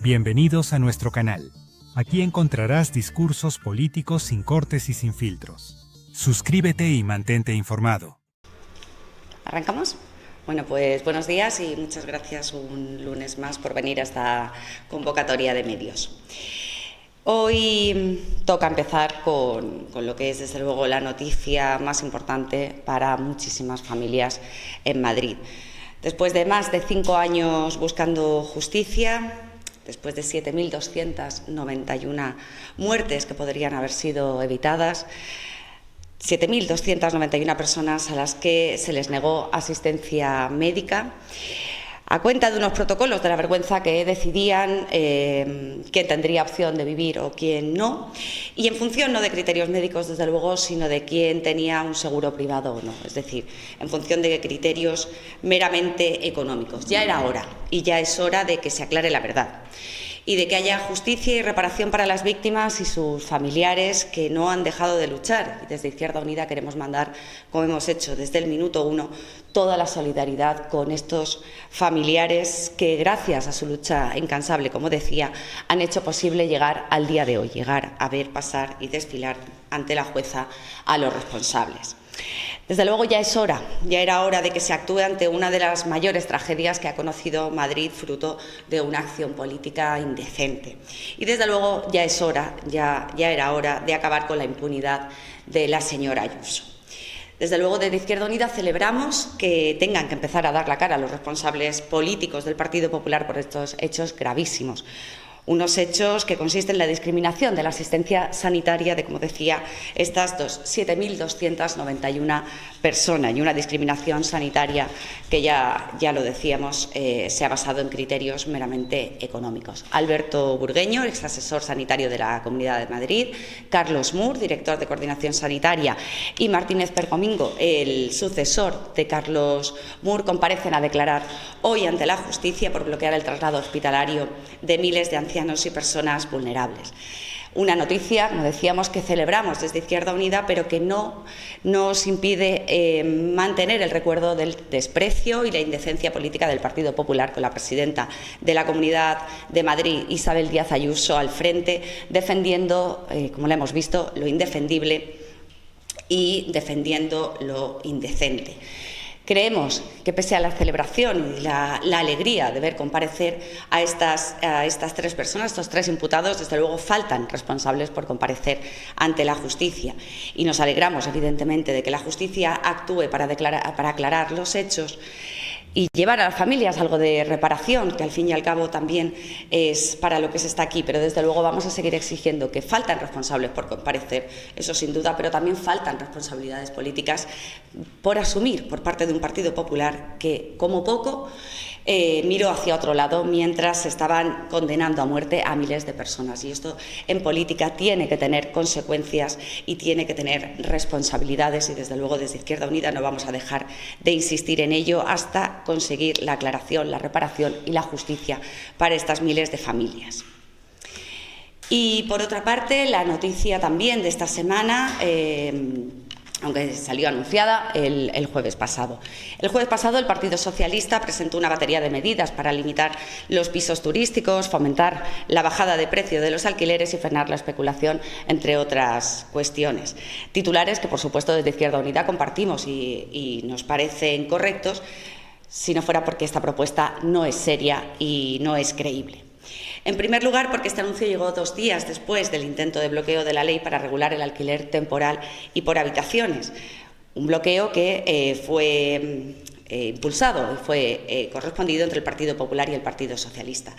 Bienvenidos a nuestro canal. Aquí encontrarás discursos políticos sin cortes y sin filtros. Suscríbete y mantente informado. ¿Arrancamos? Bueno, pues buenos días y muchas gracias un lunes más por venir a esta convocatoria de medios. Hoy toca empezar con lo que es, desde luego, la noticia más importante para muchísimas familias en Madrid. Después de más de 5 años buscando justicia, después de 7.291 muertes que podrían haber sido evitadas, 7.291 personas a las que se les negó asistencia médica, a cuenta de unos protocolos de la vergüenza que decidían quién tendría opción de vivir o quién no, y en función no de criterios médicos, desde luego, sino de quién tenía un seguro privado o no, es decir, en función de criterios meramente económicos. Ya era hora, y ya es hora de que se aclare la verdad y de que haya justicia y reparación para las víctimas y sus familiares que no han dejado de luchar. Y desde Izquierda Unida queremos mandar, como hemos hecho desde el minuto 1, toda la solidaridad con estos familiares que, gracias a su lucha incansable, como decía, han hecho posible llegar al día de hoy, llegar a ver pasar y desfilar ante la jueza a los responsables. Desde luego ya es hora, ya era hora de que se actúe ante una de las mayores tragedias que ha conocido Madrid, fruto de una acción política indecente. Y desde luego ya es hora, ya era hora de acabar con la impunidad de la señora Ayuso. Desde luego, desde Izquierda Unida celebramos que tengan que empezar a dar la cara a los responsables políticos del Partido Popular por estos hechos gravísimos. Unos hechos que consisten en la discriminación de la asistencia sanitaria de, como decía, estas 7.291 personas, y una discriminación sanitaria que ya lo decíamos, se ha basado en criterios meramente económicos. Alberto Burgueño, ex asesor sanitario de la Comunidad de Madrid, Carlos Mur, director de Coordinación Sanitaria, y Martínez Percomingo, el sucesor de Carlos Mur, comparecen a declarar hoy ante la justicia por bloquear el traslado hospitalario de miles de ancianos y personas vulnerables. Una noticia, como decíamos, que celebramos desde Izquierda Unida, pero que no nos impide mantener el recuerdo del desprecio y la indecencia política del Partido Popular, con la presidenta de la Comunidad de Madrid, Isabel Díaz Ayuso, al frente, defendiendo, como lo hemos visto, lo indefendible y defendiendo lo indecente. Creemos que, pese a la celebración y la alegría de ver comparecer a estas 3 personas, estos 3 imputados, desde luego faltan responsables por comparecer ante la justicia. Y nos alegramos, evidentemente, de que la justicia actúe para aclarar los hechos y llevar a las familias algo de reparación, que al fin y al cabo también es para lo que se está aquí. Pero desde luego vamos a seguir exigiendo que faltan responsables por comparecer, eso sin duda, pero también faltan responsabilidades políticas por asumir por parte de un Partido Popular que, como poco, miró hacia otro lado mientras se estaban condenando a muerte a miles de personas. Y esto en política tiene que tener consecuencias y tiene que tener responsabilidades, y desde luego desde Izquierda Unida no vamos a dejar de insistir en ello hasta conseguir la aclaración, la reparación y la justicia para estas miles de familias. Y por otra parte, la noticia también de esta semana, aunque salió anunciada el jueves pasado. El jueves pasado el Partido Socialista presentó una batería de medidas para limitar los pisos turísticos, fomentar la bajada de precio de los alquileres y frenar la especulación, entre otras cuestiones. Titulares que, por supuesto, desde Izquierda Unida compartimos y nos parecen correctos, si no fuera porque esta propuesta no es seria y no es creíble. En primer lugar, porque este anuncio llegó 2 días después del intento de bloqueo de la ley para regular el alquiler temporal y por habitaciones. Un bloqueo que fue impulsado y fue correspondido entre el Partido Popular y el Partido Socialista.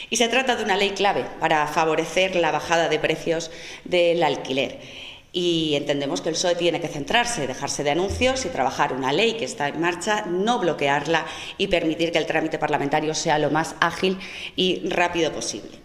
Y se trata de una ley clave para favorecer la bajada de precios del alquiler. Y entendemos que el PSOE tiene que centrarse, dejarse de anuncios y trabajar una ley que está en marcha, no bloquearla y permitir que el trámite parlamentario sea lo más ágil y rápido posible.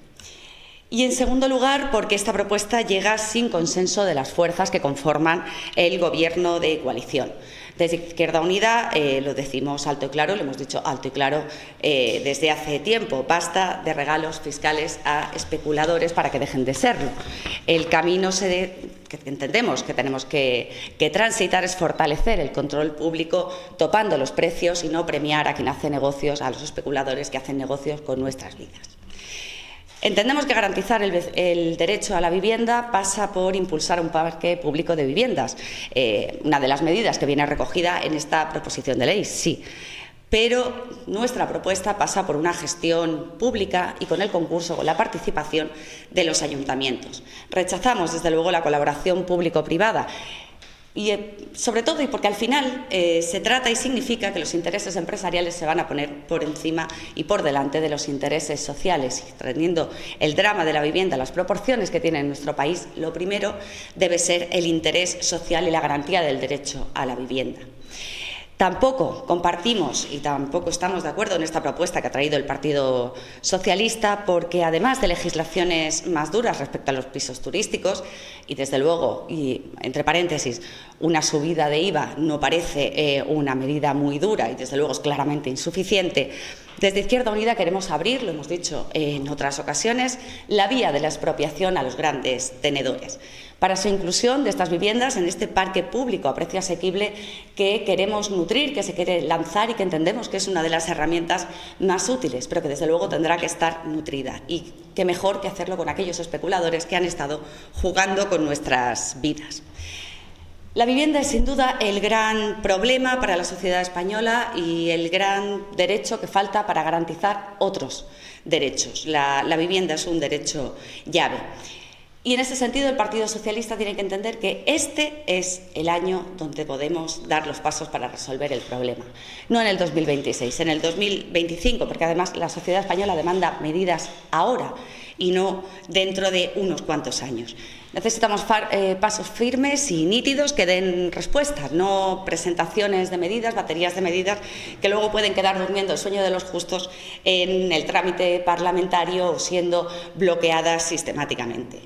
Y, en segundo lugar, porque esta propuesta llega sin consenso de las fuerzas que conforman el Gobierno de coalición. Desde Izquierda Unida lo decimos alto y claro, lo hemos dicho alto y claro desde hace tiempo. Basta de regalos fiscales a especuladores para que dejen de serlo. El camino que entendemos que tenemos que transitar es fortalecer el control público topando los precios y no premiar a quien hace negocios, a los especuladores que hacen negocios con nuestras vidas. Entendemos que garantizar el derecho a la vivienda pasa por impulsar un parque público de viviendas. Una de las medidas que viene recogida en esta proposición de ley, sí. Pero nuestra propuesta pasa por una gestión pública y con el concurso, con la participación de los ayuntamientos. Rechazamos, desde luego, la colaboración público-privada. Y sobre todo, y porque al final se trata y significa que los intereses empresariales se van a poner por encima y por delante de los intereses sociales. Y teniendo el drama de la vivienda, las proporciones que tiene en nuestro país, lo primero debe ser el interés social y la garantía del derecho a la vivienda. Tampoco compartimos y tampoco estamos de acuerdo en esta propuesta que ha traído el Partido Socialista, porque además de legislaciones más duras respecto a los pisos turísticos, y desde luego, y entre paréntesis, una subida de IVA no parece una medida muy dura y desde luego es claramente insuficiente, desde Izquierda Unida queremos abrir, lo hemos dicho en otras ocasiones, la vía de la expropiación a los grandes tenedores, para su inclusión de estas viviendas en este parque público a precio asequible que queremos nutrir, que se quiere lanzar y que entendemos que es una de las herramientas más útiles, pero que desde luego tendrá que estar nutrida. Y qué mejor que hacerlo con aquellos especuladores que han estado jugando con nuestras vidas. La vivienda es sin duda el gran problema para la sociedad española y el gran derecho que falta para garantizar otros derechos. La vivienda es un derecho llave. Y en ese sentido el Partido Socialista tiene que entender que este es el año donde podemos dar los pasos para resolver el problema. No en el 2026, en el 2025, porque además la sociedad española demanda medidas ahora y no dentro de unos cuantos años. Necesitamos pasos firmes y nítidos que den respuestas, no presentaciones de medidas, baterías de medidas que luego pueden quedar durmiendo el sueño de los justos en el trámite parlamentario o siendo bloqueadas sistemáticamente.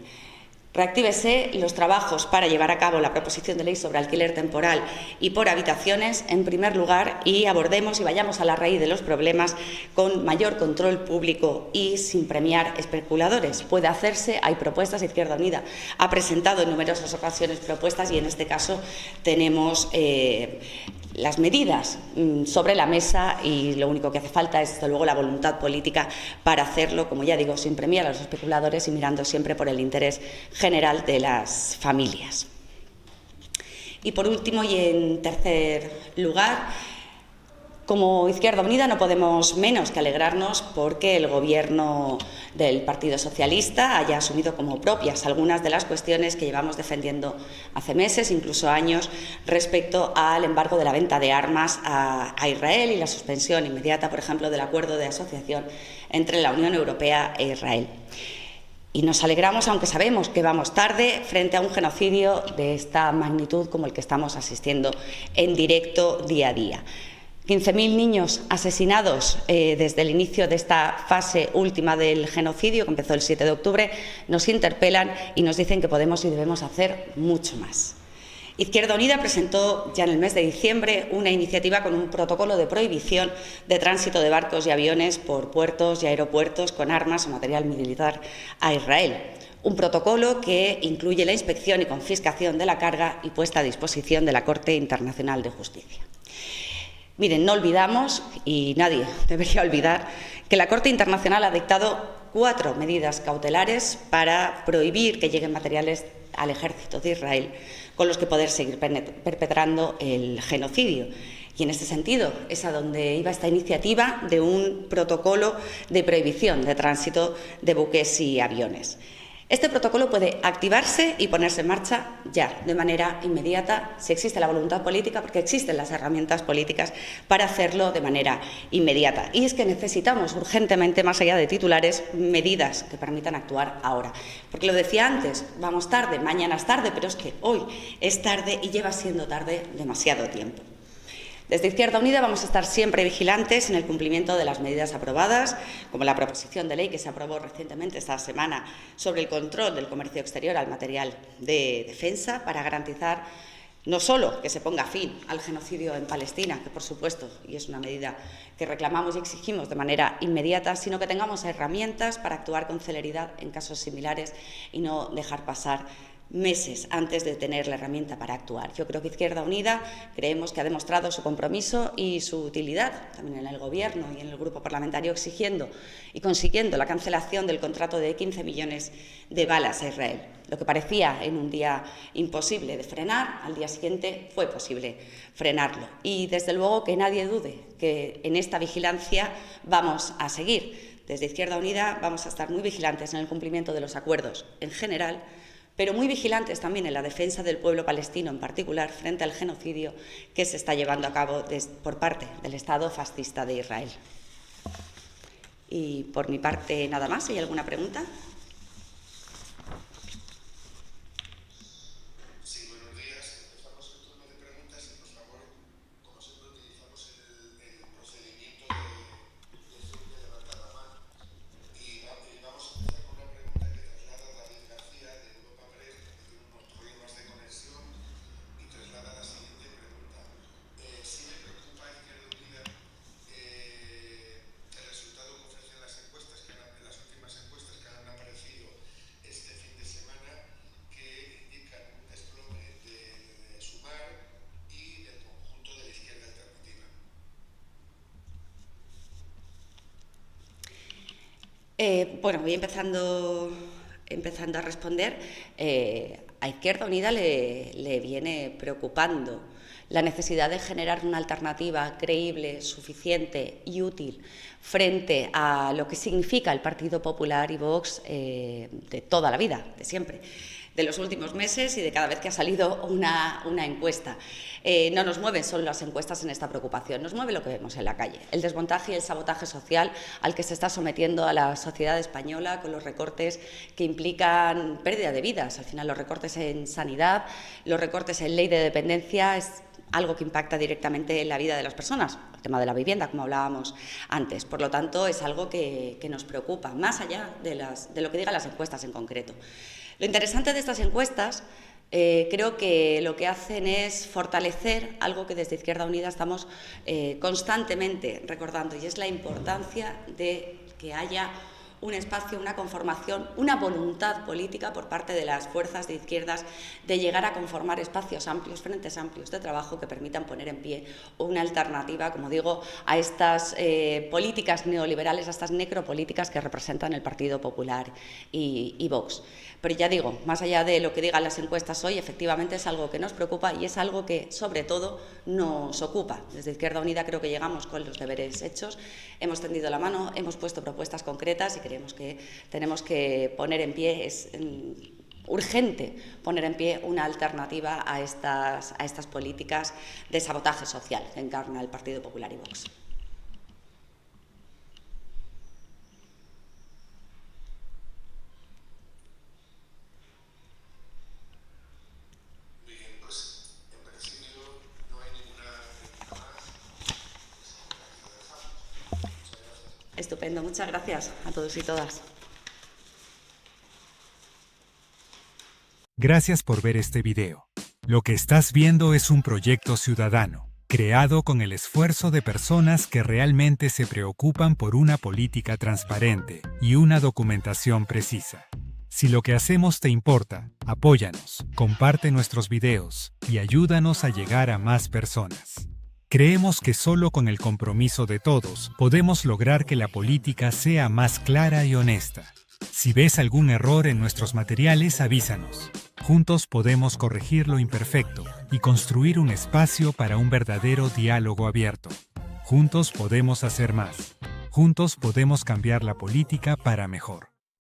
Reactívese los trabajos para llevar a cabo la proposición de ley sobre alquiler temporal y por habitaciones, en primer lugar, y abordemos y vayamos a la raíz de los problemas con mayor control público y sin premiar especuladores. Puede hacerse, hay propuestas, Izquierda Unida ha presentado en numerosas ocasiones propuestas y en este caso tenemos las medidas sobre la mesa y lo único que hace falta es, desde luego, la voluntad política para hacerlo, como ya digo, sin premiar a los especuladores y mirando siempre por el interés general de las familias. Y por último y en tercer lugar, como Izquierda Unida no podemos menos que alegrarnos porque el Gobierno del Partido Socialista haya asumido como propias algunas de las cuestiones que llevamos defendiendo hace meses, incluso años, respecto al embargo de la venta de armas a Israel y la suspensión inmediata, por ejemplo, del acuerdo de asociación entre la Unión Europea e Israel. Y nos alegramos, aunque sabemos que vamos tarde, frente a un genocidio de esta magnitud como el que estamos asistiendo en directo día a día. 15.000 niños asesinados desde el inicio de esta fase última del genocidio, que empezó el 7 de octubre, nos interpelan y nos dicen que podemos y debemos hacer mucho más. Izquierda Unida presentó ya en el mes de diciembre una iniciativa con un protocolo de prohibición de tránsito de barcos y aviones por puertos y aeropuertos con armas o material militar a Israel. Un protocolo que incluye la inspección y confiscación de la carga y puesta a disposición de la Corte Internacional de Justicia. Miren, no olvidamos, y nadie debería olvidar, que la Corte Internacional ha dictado 4 medidas cautelares para prohibir que lleguen materiales al ejército de Israel con los que poder seguir perpetrando el genocidio. Y en este sentido es a donde iba esta iniciativa de un protocolo de prohibición de tránsito de buques y aviones. Este protocolo puede activarse y ponerse en marcha ya, de manera inmediata, si existe la voluntad política, porque existen las herramientas políticas para hacerlo de manera inmediata. Y es que necesitamos urgentemente, más allá de titulares, medidas que permitan actuar ahora. Porque lo decía antes, vamos tarde, mañana es tarde, pero es que hoy es tarde y lleva siendo tarde demasiado tiempo. Desde Izquierda Unida vamos a estar siempre vigilantes en el cumplimiento de las medidas aprobadas, como la proposición de ley que se aprobó recientemente esta semana sobre el control del comercio exterior al material de defensa, para garantizar no solo que se ponga fin al genocidio en Palestina, que por supuesto, y es una medida que reclamamos y exigimos de manera inmediata, sino que tengamos herramientas para actuar con celeridad en casos similares y no dejar pasar meses antes de tener la herramienta para actuar. Yo creo que Izquierda Unida creemos que ha demostrado su compromiso y su utilidad, también en el Gobierno y en el Grupo Parlamentario, exigiendo y consiguiendo la cancelación del contrato de 15 millones de balas a Israel. Lo que parecía en un día imposible de frenar, al día siguiente fue posible frenarlo. Y desde luego que nadie dude que en esta vigilancia vamos a seguir. Desde Izquierda Unida vamos a estar muy vigilantes en el cumplimiento de los acuerdos en general, pero muy vigilantes también en la defensa del pueblo palestino en particular frente al genocidio que se está llevando a cabo por parte del Estado fascista de Israel. Y por mi parte nada más. ¿Hay alguna pregunta? Sí, buenos días. Empezamos el turno de preguntas y, por favor, como siempre, utilizamos el procedimiento de siempre levantar la mano. Y vamos a empezar con una pregunta que traslada David García de Europa Press, que tiene unos problemas de conexión, y traslada la siguiente pregunta. Sí me preocupa Izquierda Unida el resultado que ofrecen las encuestas, las últimas encuestas que han aparecido este fin de semana, que indican un desplome de Sumar y del conjunto de la izquierda alternativa. Bueno, voy empezando a responder. A Izquierda Unida le viene preocupando la necesidad de generar una alternativa creíble, suficiente y útil frente a lo que significa el Partido Popular y Vox de toda la vida, de siempre, de los últimos meses y de cada vez que ha salido una encuesta. No nos mueven solo las encuestas en esta preocupación, nos mueve lo que vemos en la calle, el desmontaje y el sabotaje social al que se está sometiendo a la sociedad española con los recortes que implican pérdida de vidas. Al final, los recortes en sanidad, los recortes en ley de dependencia es algo que impacta directamente en la vida de las personas, el tema de la vivienda, como hablábamos antes. Por lo tanto, es algo que nos preocupa, más allá de lo que digan las encuestas en concreto. Lo interesante de estas encuestas, creo que lo que hacen es fortalecer algo que desde Izquierda Unida estamos constantemente recordando, y es la importancia de que haya un espacio, una conformación, una voluntad política por parte de las fuerzas de izquierdas de llegar a conformar espacios amplios, frentes amplios de trabajo que permitan poner en pie una alternativa, como digo, a estas políticas neoliberales, a estas necropolíticas que representan el Partido Popular y Vox. Pero ya digo, más allá de lo que digan las encuestas hoy, efectivamente es algo que nos preocupa y es algo que, sobre todo, nos ocupa. Desde Izquierda Unida creo que llegamos con los deberes hechos, hemos tendido la mano, hemos puesto propuestas concretas y creemos que tenemos que poner en pie, es urgente poner en pie una alternativa a estas políticas de sabotaje social que encarna el Partido Popular y Vox. Estupendo, muchas gracias a todos y todas. Gracias por ver este video. Lo que estás viendo es un proyecto ciudadano, creado con el esfuerzo de personas que realmente se preocupan por una política transparente y una documentación precisa. Si lo que hacemos te importa, apóyanos, comparte nuestros videos y ayúdanos a llegar a más personas. Creemos que solo con el compromiso de todos podemos lograr que la política sea más clara y honesta. Si ves algún error en nuestros materiales, avísanos. Juntos podemos corregir lo imperfecto y construir un espacio para un verdadero diálogo abierto. Juntos podemos hacer más. Juntos podemos cambiar la política para mejor.